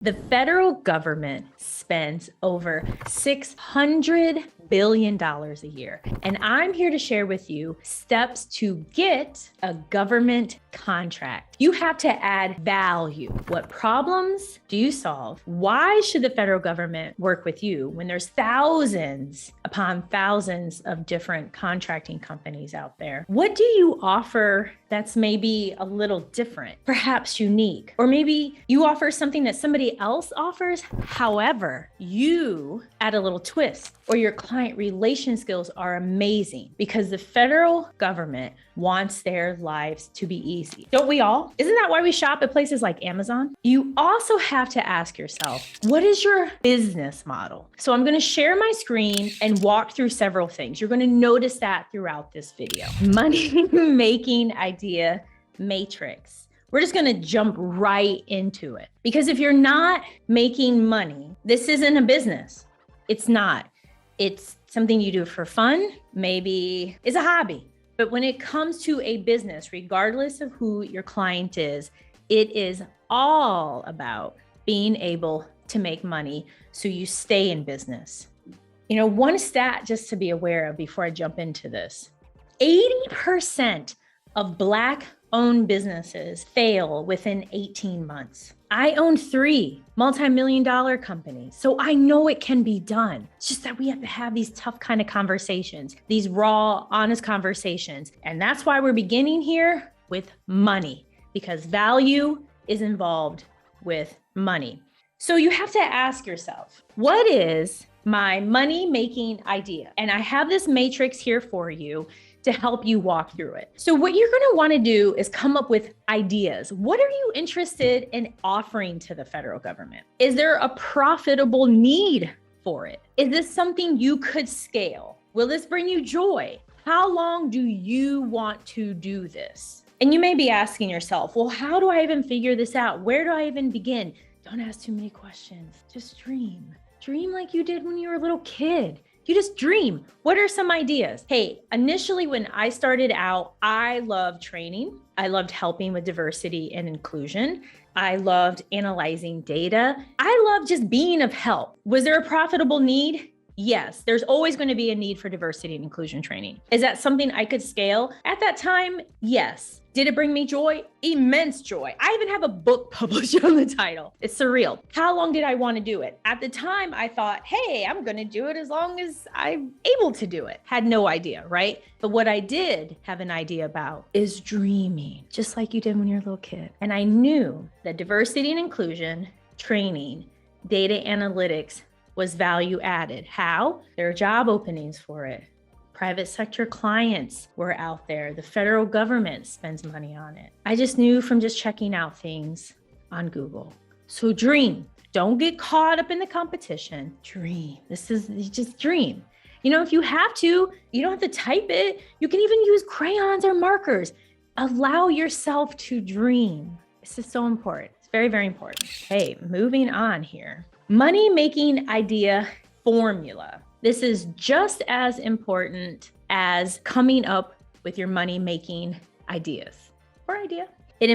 The federal government spends over $600 billion a year. And I'm here to share with you steps to get a government contract. You have to add value. What problems do you solve? Why should the federal government work with you when there's thousands upon thousands of different contracting companies out there? What do you offer that's maybe a little different, perhaps unique, or maybe you offer something that somebody else offers? However, you add a little twist, or your client relation skills are amazing because the federal government wants their lives to be easy. Don't we all? Isn't that why we shop at places like Amazon? You also have to ask yourself, what is your business model? So I'm going to share my screen and walk through several things. You're going to notice that throughout this video. Money making idea matrix. We're just going to jump right into it because if you're not making money, this isn't a business. It's not. It's something you do for fun. Maybe it's a hobby. But when it comes to a business, regardless of who your client is, it is all about being able to make money so you stay in business. You know, one stat just to be aware of before I jump into this, 80% of Black-owned businesses fail within 18 months. I own 3 multi-million-dollar companies, so I know it can be done. It's just that we have to have these tough kind of conversations, these raw, honest conversations. And that's why we're beginning here with money, because value is involved with money. So you have to ask yourself, what is my money-making idea? And I have this matrix here for you to help you walk through it. So what you're going to want to do is come up with ideas. What are you interested in offering to the federal government? Is there a profitable need for it? Is this something you could scale? Will this bring you joy? How long do you want to do this? And you may be asking yourself, well, how do I even figure this out? Where do I even begin? Don't ask too many questions. Just dream. Dream like you did when you were a little kid. You just dream. What are some ideas? Hey, initially when I started out, I loved training. I loved helping with diversity and inclusion. I loved analyzing data. I loved just being of help. Was there a profitable need? Yes, there's always going to be a need for diversity and inclusion training. Is that something I could scale? At that time, yes. Did it bring me joy? Immense joy. I even have a book published on the title. It's surreal. How long did I want to do it? At the time, I thought, hey, I'm going to do it as long as I'm able to do it. Had no idea, right? But what I did have an idea about is dreaming, just like you did when you were a little kid. And I knew that diversity and inclusion training, data analytics was value added. How? There are job openings for it. Private sector clients were out there. The federal government spends money on it. I just knew from just checking out things on Google. So dream. Don't get caught up in the competition. Dream. Just dream. You know, if you have to, you don't have to type it. You can even use crayons or markers. Allow yourself to dream. This is so important. It's very, very important. Okay, moving on here. Money-making idea formula. This is just as important as coming up with your money-making ideas or idea. It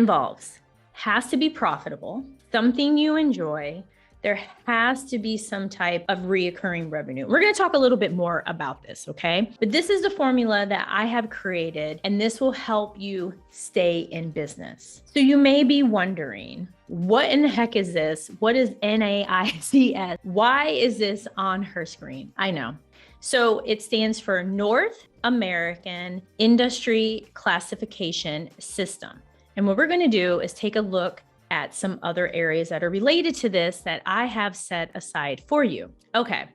has to be profitable, something you enjoy. There has to be some type of reoccurring revenue. We're going to talk a little bit more about this, okay? But this is the formula that I have created, and this will help you stay in business. So you may be wondering, what in the heck is this? What is NAICS? Why is this on her screen? I know. So it stands for North American Industry Classification System. And what we're going to do is take a look at some other areas that are related to this that I have set aside for you. Okay,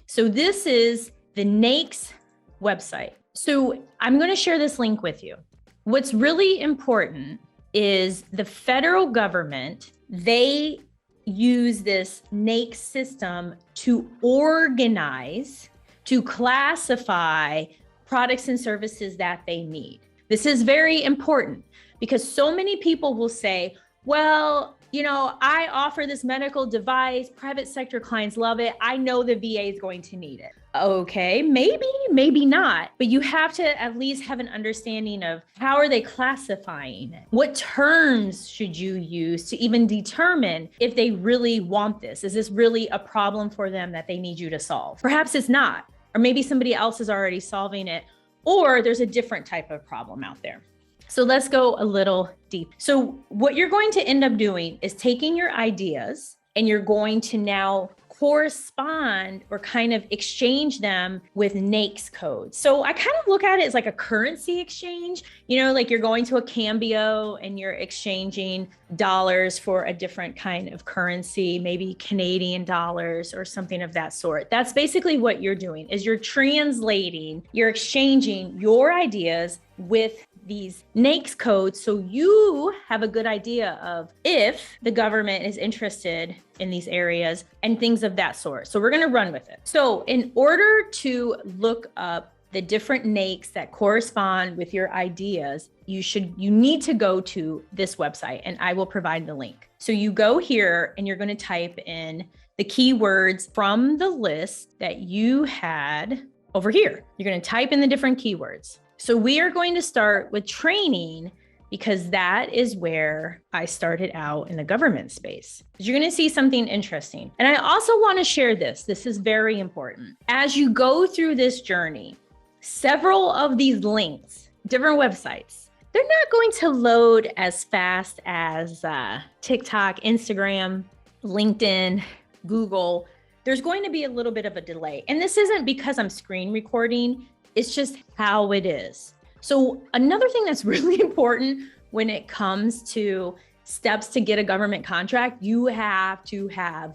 so this is the NAICS website. So I'm going to share this link with you. What's really important is the federal government, they use this NAICS system to organize, to classify products and services that they need. This is very important because so many people will say, well, I offer this medical device, private sector clients love it. I know the VA is going to need it. Okay, maybe not, but you have to at least have an understanding of how are they classifying it? What terms should you use to even determine if they really want this? Is this really a problem for them that they need you to solve? Perhaps it's not, or maybe somebody else is already solving it, or there's a different type of problem out there. So let's go a little deep. So what you're going to end up doing is taking your ideas and you're going to now correspond or kind of exchange them with NAICS codes. So I kind of look at it as like a currency exchange, like you're going to a Cambio and you're exchanging dollars for a different kind of currency, maybe Canadian dollars or something of that sort. That's basically what you're doing is you're exchanging your ideas with these NAICS codes so you have a good idea of if the government is interested in these areas and things of that sort. So we're going to run with it. So in order to look up the different NAICS that correspond with your ideas, you need to go to this website and I will provide the link. So you go here and you're going to type in the keywords from the list that you had over here. You're going to type in the different keywords. So we are going to start with training because that is where I started out in the government space. You're going to see something interesting. And I also want to share this. This is very important. As you go through this journey, several of these links, different websites, they're not going to load as fast as TikTok, Instagram, LinkedIn, Google. There's going to be a little bit of a delay. And this isn't because I'm screen recording. It's just how it is. So another thing that's really important when it comes to steps to get a government contract, you have to have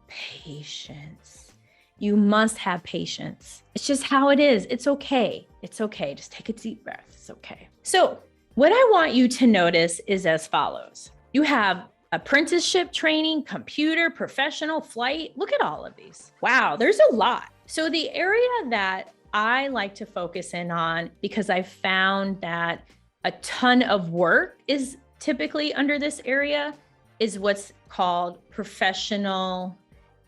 patience. You must have patience. It's just how it is. It's okay. It's okay. Just take a deep breath. It's okay. So what I want you to notice is as follows. You have apprenticeship training, computer, professional, flight. Look at all of these. Wow, there's a lot. So the area that I like to focus in on because I've found that a ton of work is typically under this area is what's called professional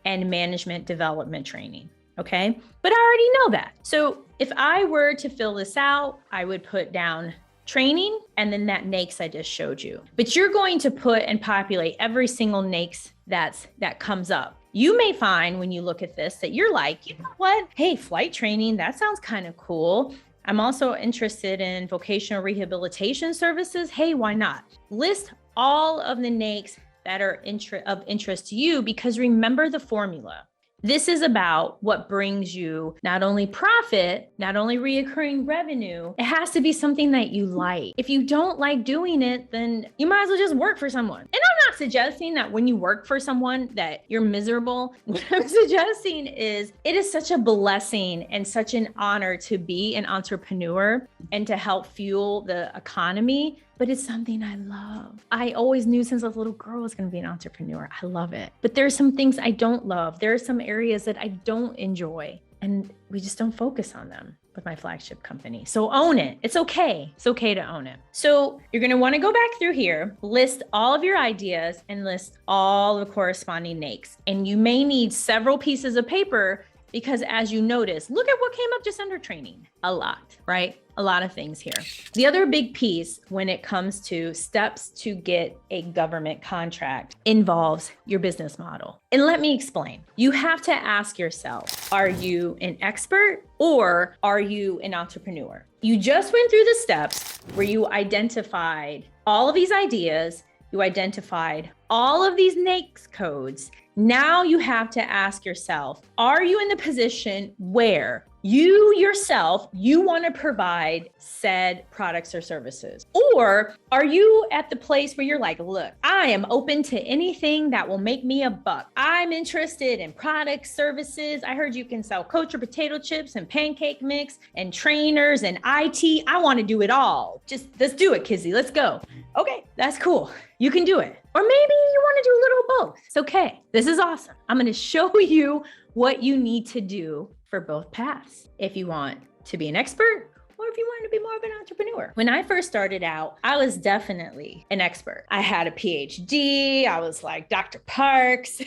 and management development training. Okay. But I already know that. So if I were to fill this out, I would put down training and then that NAICS I just showed you. But you're going to put and populate every single NAICS that comes up. You may find when you look at this that you're like, you know what? Hey, flight training, that sounds kind of cool. I'm also interested in vocational rehabilitation services. Hey, why not? List all of the NAICS that are of interest to you because remember the formula. This is about what brings you not only profit, not only reoccurring revenue, it has to be something that you like. If you don't like doing it, then you might as well just work for someone. And I'm not suggesting that when you work for someone that you're miserable. What I'm suggesting is it is such a blessing and such an honor to be an entrepreneur and to help fuel the economy. But it's something I love. I always knew since I was a little girl I was going to be an entrepreneur. I love it. But there's some things I don't love. There are some areas that I don't enjoy. And we just don't focus on them with my flagship company. So own it. It's okay. It's okay to own it. So you're going to want to go back through here, list all of your ideas and list all the corresponding NAICS. And you may need several pieces of paper because as you notice, look at what came up just under training. A lot, right? A lot of things here. The other big piece when it comes to steps to get a government contract involves your business model. And let me explain. You have to ask yourself, are you an expert or are you an entrepreneur? You just went through the steps where you identified all of these ideas, you identified all of these NAICS codes. Now you have to ask yourself, are you in the position where you yourself, you want to provide said products or services? Or are you at the place where you're like, look, I am open to anything that will make me a buck. I'm interested in products, services. I heard you can sell kosher potato chips and pancake mix and trainers and IT. I want to do it all. Just let's do it, Kizzy. Let's go. Okay, that's cool. You can do it. Or maybe you want to do a little of both. It's okay. This is awesome. I'm going to show you what you need to do for both paths. If you want to be an expert or if if you wanted to be more of an entrepreneur. When I first started out, I was definitely an expert. I had a PhD. I was like Dr. Parks.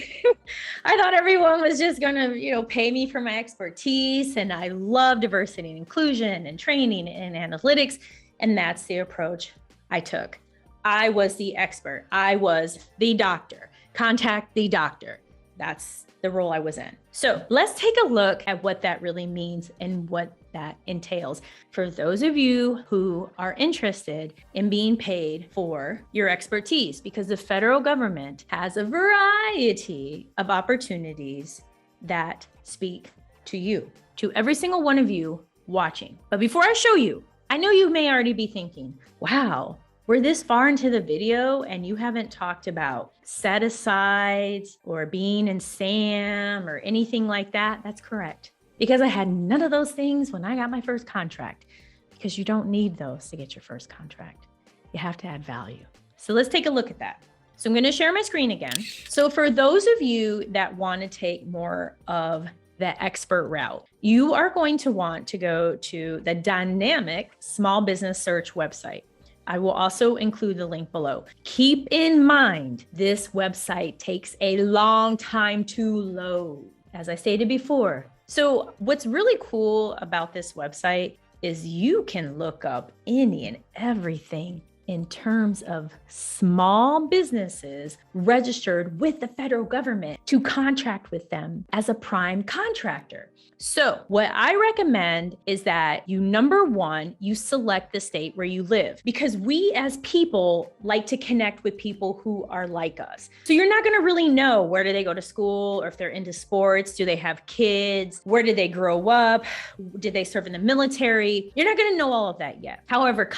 I thought everyone was just going to, pay me for my expertise. And I love diversity and inclusion and training and analytics. And that's the approach I took. I was the expert. I was the doctor. Contact the doctor. That's the role I was in. So let's take a look at what that really means and what that entails for those of you who are interested in being paid for your expertise, because the federal government has a variety of opportunities that speak to you, to every single one of you watching. But before I show you, I know you may already be thinking, wow, we're this far into the video and you haven't talked about set asides or being in SAM or anything like that. That's correct. Because I had none of those things when I got my first contract, because you don't need those to get your first contract. You have to add value. So let's take a look at that. So I'm going to share my screen again. So for those of you that want to take more of the expert route, you are going to want to go to the dynamic small business search website. I will also include the link below. Keep in mind, this website takes a long time to load, as I stated before. So what's really cool about this website is you can look up any and everything in terms of small businesses registered with the federal government to contract with them as a prime contractor. So what I recommend is that number one, you select the state where you live, because we as people like to connect with people who are like us. So you're not going to really know where do they go to school, or if they're into sports, do they have kids, where did they grow up, did they serve in the military? You're not going to know all of that yet. However,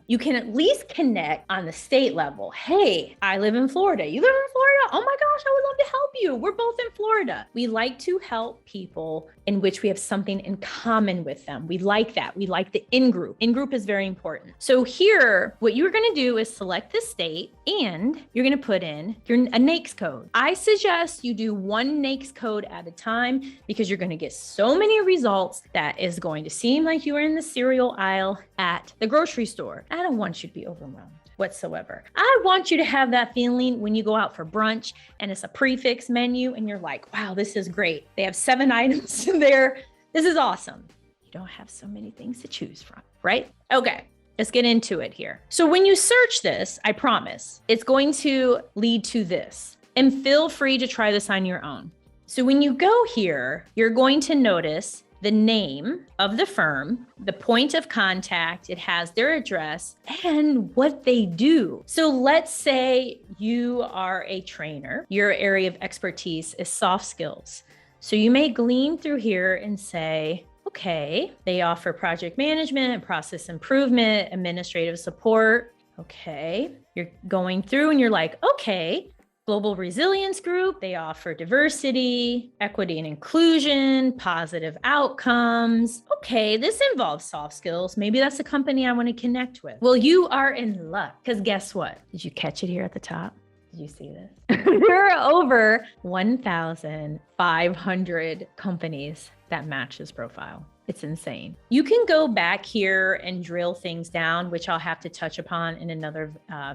you can at least connect on the state level. Hey, I live in Florida. You live in Florida? Oh my gosh, I would love to help you. We're both in Florida. We like to help people in which we have something in common with them. We like that. We like the in-group. In-group is very important. So here, what you're going to do is select the state and you're going to put in a NAICS code. I suggest you do one NAICS code at a time, because you're going to get so many results that is going to seem like you are in the cereal aisle at the grocery store. I don't want you to be overwhelmed whatsoever. I want you to have that feeling when you go out for brunch and it's a prefix menu and you're like, wow, this is great. They have 7 items in there. This is awesome. You don't have so many things to choose from, right? Okay, let's get into it here. So when you search this, I promise it's going to lead to this, and feel free to try this on your own. So when you go here, you're going to notice the name of the firm, the point of contact, it has their address and what they do. So let's say you are a trainer, your area of expertise is soft skills. So you may glean through here and say, okay, they offer project management, process improvement, administrative support. Okay, you're going through and you're like, okay, Global Resilience Group, they offer diversity, equity and inclusion, positive outcomes. Okay, this involves soft skills. Maybe that's a company I want to connect with. Well, you are in luck, because guess what? Did you catch it here at the top? Did you see this? There are over 1,500 companies that match this profile. It's insane. You can go back here and drill things down, which I'll have to touch upon in another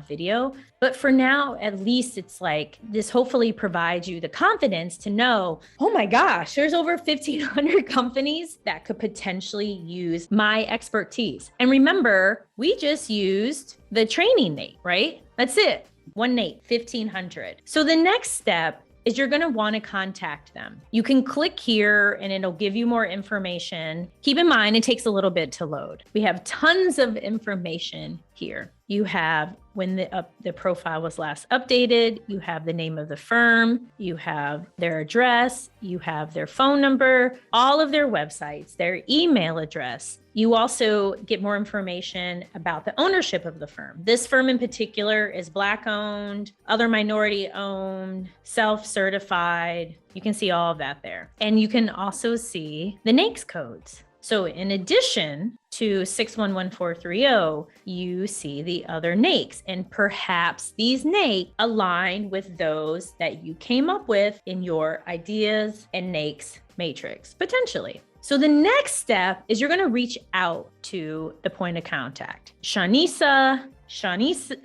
video. But for now, at least it's like this hopefully provides you the confidence to know, oh my gosh, there's over 1,500 companies that could potentially use my expertise. And remember, we just used the training NAICS, right? That's it. One NAICS, 1,500. So the next step is you're going to want to contact them. You can click here and it'll give you more information. Keep in mind, it takes a little bit to load. We have tons of information here. You have when the profile was last updated, you have the name of the firm, you have their address, you have their phone number, all of their websites, their email address. You also get more information about the ownership of the firm. This firm in particular is Black owned, other minority owned, self-certified. You can see all of that there. And you can also see the NAICS codes. So in addition to 611430, you see the other NAICS, and perhaps these NAICS align with those that you came up with in your ideas and NAICS matrix, potentially. So the next step is you're going to reach out to the point of contact. Shawnisa,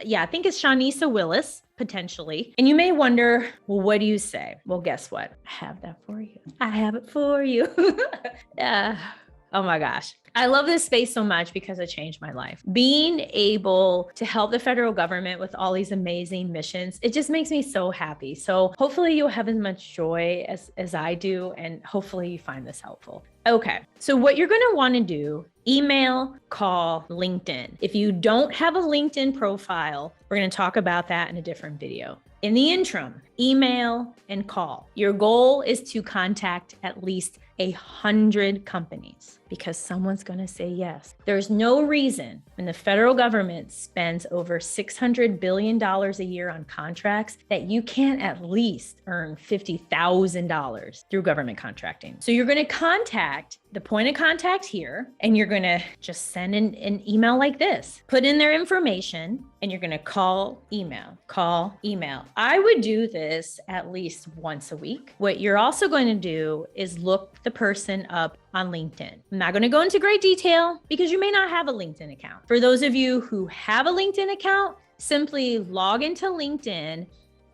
yeah, I think it's Shawnisa Willis, potentially. And you may wonder, well, what do you say? Well, guess what? I have that for you. I have it for you. Oh my gosh. I love this space so much because it changed my life. Being able to help the federal government with all these amazing missions, it just makes me so happy. So hopefully you'll have as much joy as I do, and hopefully you find this helpful. Okay, so what you're going to want to do, email, call, LinkedIn. If you don't have a LinkedIn profile, we're going to talk about that in a different video. In the interim, email and call. Your goal is to contact at least 100 companies because someone's going to say yes. There's no reason when the federal government spends over $600 billion a year on contracts that you can't at least earn $50,000 through government contracting. So you're going to contact the point of contact here, and you're going to just send an email like this, put in their information, and you're going to call, email. I would do this at least once a week. What you're also going to do is look the person up on LinkedIn. I'm not going to go into great detail because you may not have a LinkedIn account. For those of you who have a LinkedIn account, simply log into LinkedIn,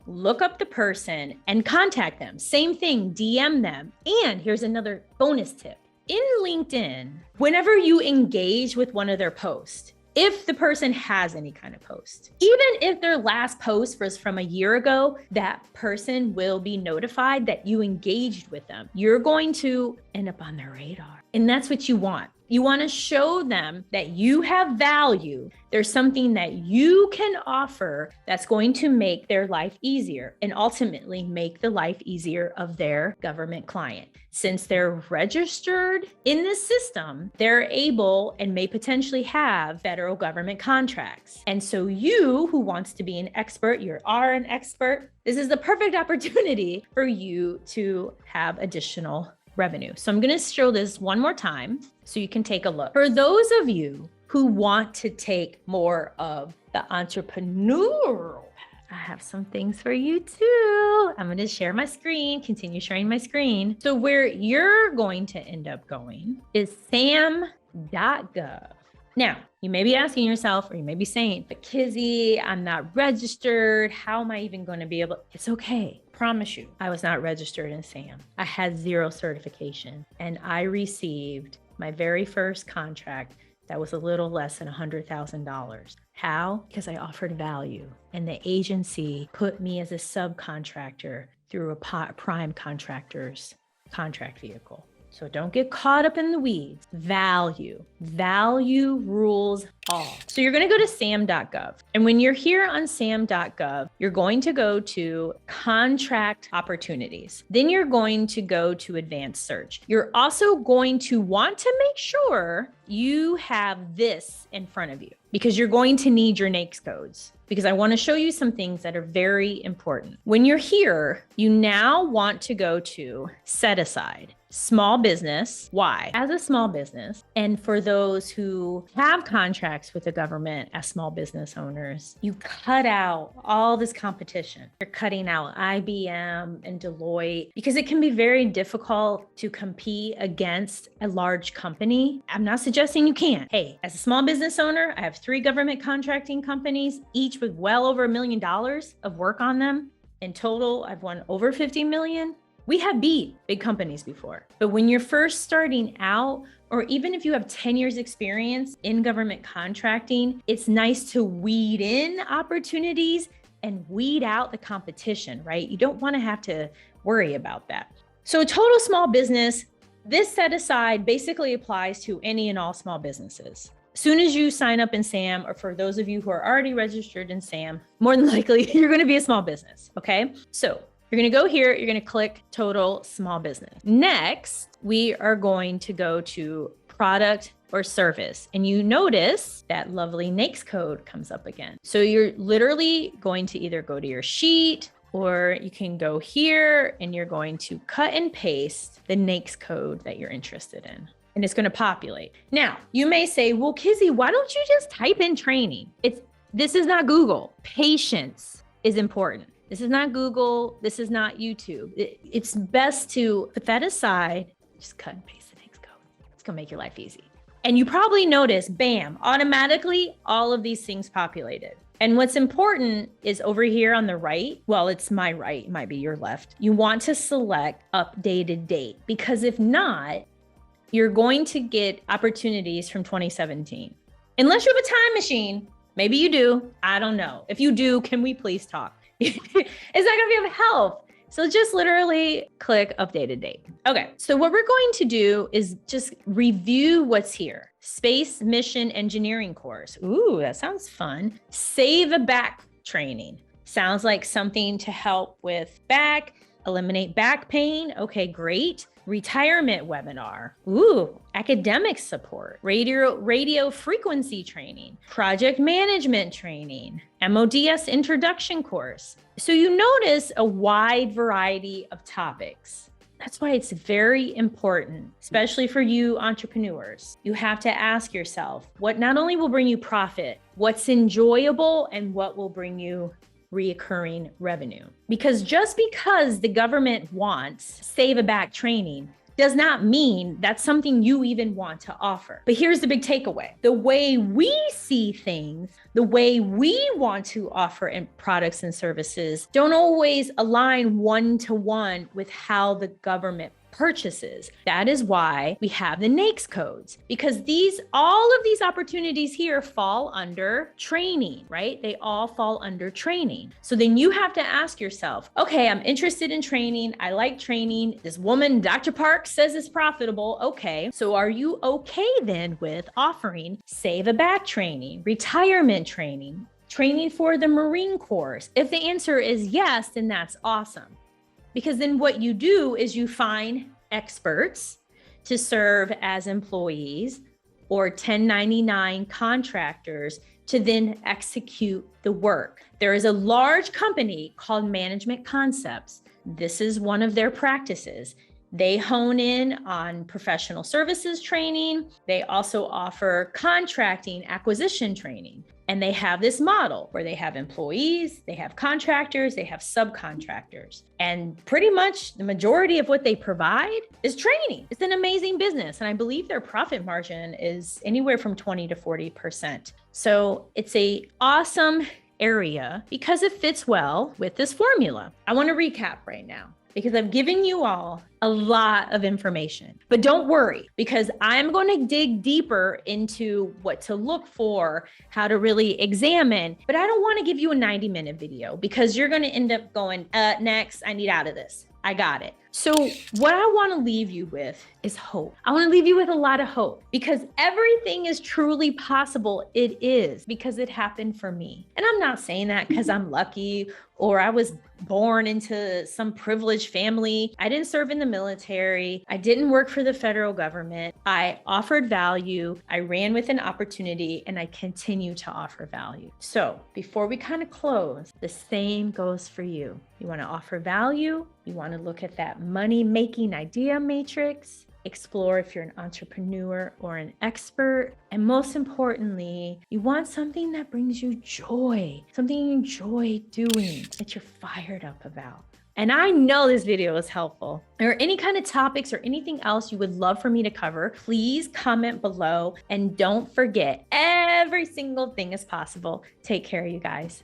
look up the person and contact them. Same thing, DM them. And here's another bonus tip. In LinkedIn, whenever you engage with one of their posts, if the person has any kind of post, even if their last post was from a year ago, that person will be notified that you engaged with them. You're going to end up on their radar. And that's what you want. You want to show them that you have value. There's something that you can offer that's going to make their life easier and ultimately make the life easier of their government client. Since they're registered in this system, they're able and may potentially have federal government contracts. And so you, who wants to be an expert, you are an expert, this is the perfect opportunity for you to have additional revenue. So I'm going to show this one more time so you can take a look. For those of you who want to take more of the entrepreneurial path, I have some things for you too. I'm going to share my screen, continue sharing my screen. So where you're going to end up going is Sam.gov. Now, you may be asking yourself, or you may be saying, but Kizzy, I'm not registered. How am I even going to be able? It's okay. Promise you, I was not registered in SAM. I had 0 certification, and I received my very first contract that was a little less than $100,000. How? Because I offered value, and the agency put me as a subcontractor through a prime contractor's contract vehicle. So don't get caught up in the weeds. Value rules all. So you're going to go to Sam.gov. And when you're here on Sam.gov, you're going to go to contract opportunities. Then you're going to go to advanced search. You're also going to want to make sure you have this in front of you because you're going to need your NAICS codes, because I want to show you some things that are very important. When you're here, you now want to go to set aside. Small business. Why? As a small business, and for those who have contracts with the government as small business owners, you cut out all this competition. You're cutting out IBM and Deloitte because it can be very difficult to compete against a large company. I'm not suggesting you can't. Hey, as a small business owner, I have 3 government contracting companies, each with well over $1 million of work on them. In total, I've won over 50 million. We have beat big companies before, but when you're first starting out, or even if you have 10 years experience in government contracting, it's nice to weed in opportunities and weed out the competition, right? You don't want to have to worry about that. So total small business, this set aside basically applies to any and all small businesses. As soon as you sign up in SAM, or for those of you who are already registered in SAM, more than likely you're going to be a small business, okay? So you're going to go here, you're going to click total small business. Next, we are going to go to product or service. And you notice that lovely NAICS code comes up again. So you're literally going to either go to your sheet, or you can go here and you're going to cut and paste the NAICS code that you're interested in. And it's going to populate. Now, you may say, well, Kizzy, why don't you just type in training? This is not Google. Patience is important. This is not Google. This is not YouTube. It's best to put that aside, just cut and paste the NAICS code. It's going to make your life easy. And you probably notice, bam, automatically all of these things populated. And what's important is over here on the right, well, it's my right, it might be your left. You want to select updated date, because if not, you're going to get opportunities from 2017. Unless you have a time machine, maybe you do, I don't know. If you do, can we please talk? Is that gonna be of help? So just literally click updated date. Okay, so what we're going to do is just review what's here. Space Mission Engineering course. Ooh, that sounds fun. Save a back training. Sounds like something to help with back, eliminate back pain. Okay, great. Retirement webinar. Ooh, academic support, radio frequency training, project management training, MODS introduction course. So you notice a wide variety of topics. That's why it's very important, especially for you entrepreneurs. You have to ask yourself what not only will bring you profit, what's enjoyable, and what will bring you reoccurring revenue. Because just because the government wants save a back training does not mean that's something you even want to offer. But here's the big takeaway. The way we see things, the way we want to offer products and services don't always align one-to-one with how the government purchases. That is why we have the NAICS codes, because all of these opportunities here fall under training, right? They all fall under training. So then you have to ask yourself, okay, I'm interested in training. I like training. This woman, Dr. Park, says it's profitable. Okay. So are you okay then with offering save a back training, retirement training, training for the Marine Corps? If the answer is yes, then that's awesome. Because then what you do is you find experts to serve as employees or 1099 contractors to then execute the work. There is a large company called Management Concepts. This is one of their practices. They hone in on professional services training. They also offer contracting acquisition training. And they have this model where they have employees, they have contractors, they have subcontractors. And pretty much the majority of what they provide is training. It's an amazing business. And I believe their profit margin is anywhere from 20 to 40%. So it's an awesome area because it fits well with this formula. I want to recap right now, because I've given you all a lot of information. But don't worry, because I'm going to dig deeper into what to look for, how to really examine. But I don't want to give you a 90-minute video, because you're going to end up going, next, I need out of this. I got it. So what I want to leave you with is hope. I want to leave you with a lot of hope, because everything is truly possible. It is, because it happened for me. And I'm not saying that because I'm lucky or I was born into some privileged family. I didn't serve in the military. I didn't work for the federal government. I offered value. I ran with an opportunity, and I continue to offer value. So before we kind of close, the same goes for you. You want to offer value. You want to look at that money-making idea matrix. Explore if you're an entrepreneur or an expert. And most importantly, you want something that brings you joy, something you enjoy doing, that you're fired up about. And I know this video is helpful. Or any kind of topics or anything else you would love for me to cover, please comment below. And don't forget, every single thing is possible. Take care, you guys.